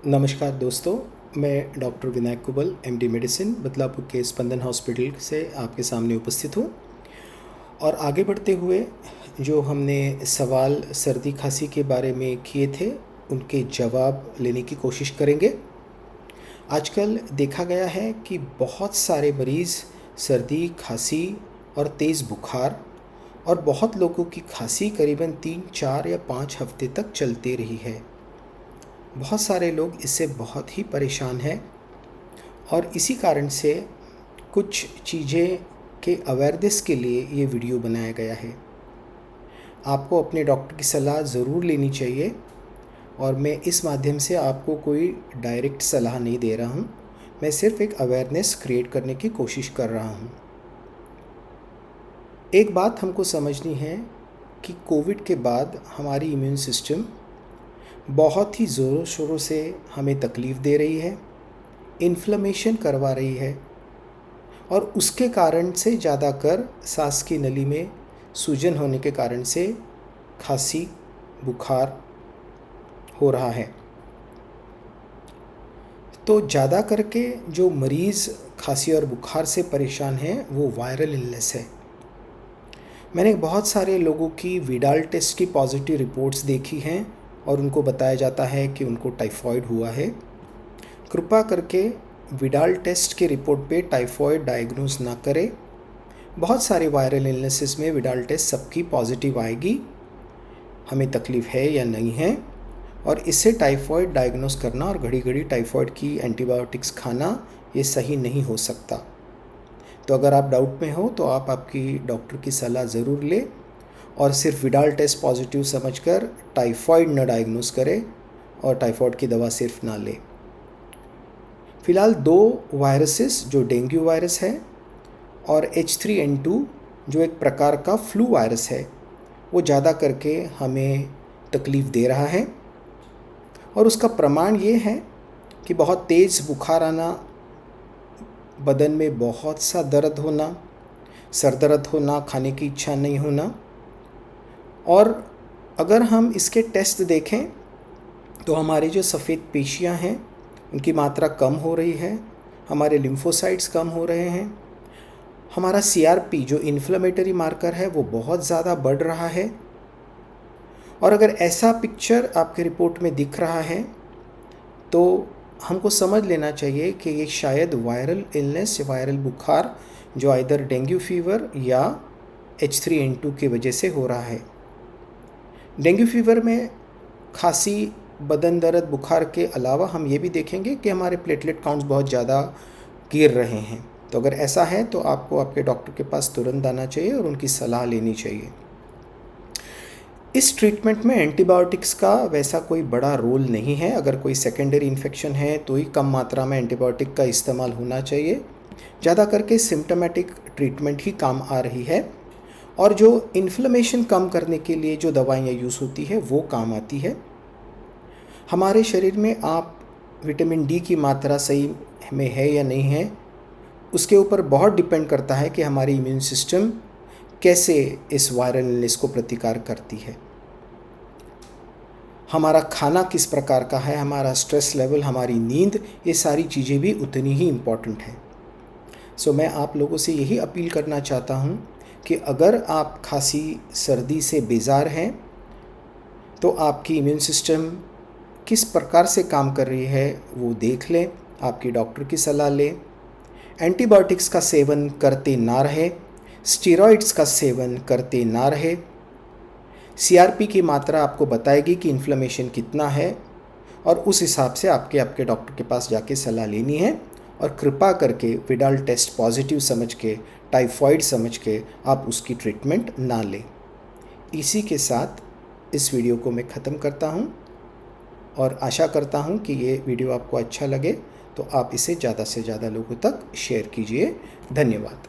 नमस्कार दोस्तों, मैं doctor Vinayak Kubal MD medicine Badlapur के स्पंदन हॉस्पिटल से आपके सामने उपस्थित हूँ। और आगे बढ़ते हुए जो हमने सवाल सर्दी खांसी के बारे में किए थे उनके जवाब लेने की कोशिश करेंगे। आजकल देखा गया है कि बहुत सारे मरीज़ सर्दी खांसी और तेज़ बुखार और बहुत लोगों की खांसी करीबन 3, 4 या 5 हफ्ते तक चलती रही है। बहुत सारे लोग इससे बहुत ही परेशान हैं और इसी कारण से कुछ चीज़ें के अवेयरनेस के लिए ये वीडियो बनाया गया है। आपको अपने डॉक्टर की सलाह ज़रूर लेनी चाहिए और मैं इस माध्यम से आपको कोई डायरेक्ट सलाह नहीं दे रहा हूँ। मैं सिर्फ एक अवेयरनेस क्रिएट करने की कोशिश कर रहा हूँ। एक बात हमको समझनी है कि कोविड के बाद हमारी इम्यून सिस्टम बहुत ही ज़ोरों शोरों से हमें तकलीफ़ दे रही है, इन्फ्लेमेशन करवा रही है और उसके कारण से ज़्यादातर सांस की नली में सूजन होने के कारण से खांसी बुखार हो रहा है। तो ज़्यादा करके जो मरीज़ खांसी और बुखार से परेशान हैं वो वायरल इलनेस है। मैंने बहुत सारे लोगों की विडाल टेस्ट की पॉजिटिव रिपोर्ट्स देखी हैं और उनको बताया जाता है कि उनको टाइफॉइड हुआ है। कृपया करके विडाल टेस्ट के रिपोर्ट पे टाइफॉइड डायग्नोज ना करें। बहुत सारे वायरल इलनेसेस में विडाल टेस्ट सबकी पॉजिटिव आएगी, हमें तकलीफ़ है या नहीं है, और इससे टाइफॉइड डायग्नोज करना और घड़ी घड़ी टाइफॉइड की एंटीबायोटिक्स खाना ये सही नहीं हो सकता। तो अगर आप डाउट में हो तो आप आपकी डॉक्टर की सलाह ज़रूर लें और सिर्फ विडाल टेस्ट पॉजिटिव समझकर टाइफॉइड न डायग्नोज करें और टाइफॉइड की दवा सिर्फ ना लें। फ़िलहाल 2 वायरसेस जो डेंगू वायरस है और H3N2 जो एक प्रकार का फ्लू वायरस है वो ज़्यादा करके हमें तकलीफ़ दे रहा है और उसका प्रमाण ये है कि बहुत तेज़ बुखार आना, बदन में बहुत सा दर्द होना, सर दर्द होना, खाने की इच्छा नहीं होना। और अगर हम इसके टेस्ट देखें तो हमारे जो सफ़ेद पेशियां हैं उनकी मात्रा कम हो रही है, हमारे लिम्फोसाइट्स कम हो रहे हैं, हमारा CRP जो इन्फ्लेमेटरी मार्कर है वो बहुत ज़्यादा बढ़ रहा है। और अगर ऐसा पिक्चर आपके रिपोर्ट में दिख रहा है तो हमको समझ लेना चाहिए कि ये शायद वायरल इलनेस या वायरल बुखार जो आइदर डेंगू फीवर या H3N2 की वजह से हो रहा है। डेंगू फीवर में खांसी, बदन दर्द, बुखार के अलावा हम ये भी देखेंगे कि हमारे प्लेटलेट काउंट्स बहुत ज़्यादा गिर रहे हैं। तो अगर ऐसा है तो आपको आपके डॉक्टर के पास तुरंत आना चाहिए और उनकी सलाह लेनी चाहिए। इस ट्रीटमेंट में एंटीबायोटिक्स का वैसा कोई बड़ा रोल नहीं है। अगर कोई सेकेंडरी इन्फेक्शन है तो ही कम मात्रा में एंटीबायोटिक का इस्तेमाल होना चाहिए। ज़्यादा करके सिम्टोमेटिक ट्रीटमेंट ही काम आ रही है और जो इन्फ्लेमेशन कम करने के लिए जो दवाइयाँ यूज़ होती है वो काम आती है। हमारे शरीर में आप विटामिन डी की मात्रा सही में है या नहीं है उसके ऊपर बहुत डिपेंड करता है कि हमारी इम्यून सिस्टम कैसे इस वायरल इलनेस को प्रतिकार करती है। हमारा खाना किस प्रकार का है, हमारा स्ट्रेस लेवल, हमारी नींद, ये सारी चीज़ें भी उतनी ही इम्पॉर्टेंट हैं। सो मैं आप लोगों से यही अपील करना चाहता हूँ कि अगर आप खांसी सर्दी से बेजार हैं तो आपकी इम्यून सिस्टम किस प्रकार से काम कर रही है वो देख लें, आपकी डॉक्टर की सलाह लें। एंटीबायोटिक्स का सेवन करते ना रहे, स्टेरॉइड्स का सेवन करते ना रहे। CRP की मात्रा आपको बताएगी कि इन्फ्लेमेशन कितना है और उस हिसाब से आपके डॉक्टर के पास जाके सलाह लेनी है। और कृपा करके विडाल टेस्ट पॉजिटिव समझ के, टाइफॉइड समझ के आप उसकी ट्रीटमेंट ना लें। इसी के साथ इस वीडियो को मैं ख़त्म करता हूँ और आशा करता हूँ कि ये वीडियो आपको अच्छा लगे तो आप इसे ज़्यादा से ज़्यादा लोगों तक शेयर कीजिए। धन्यवाद।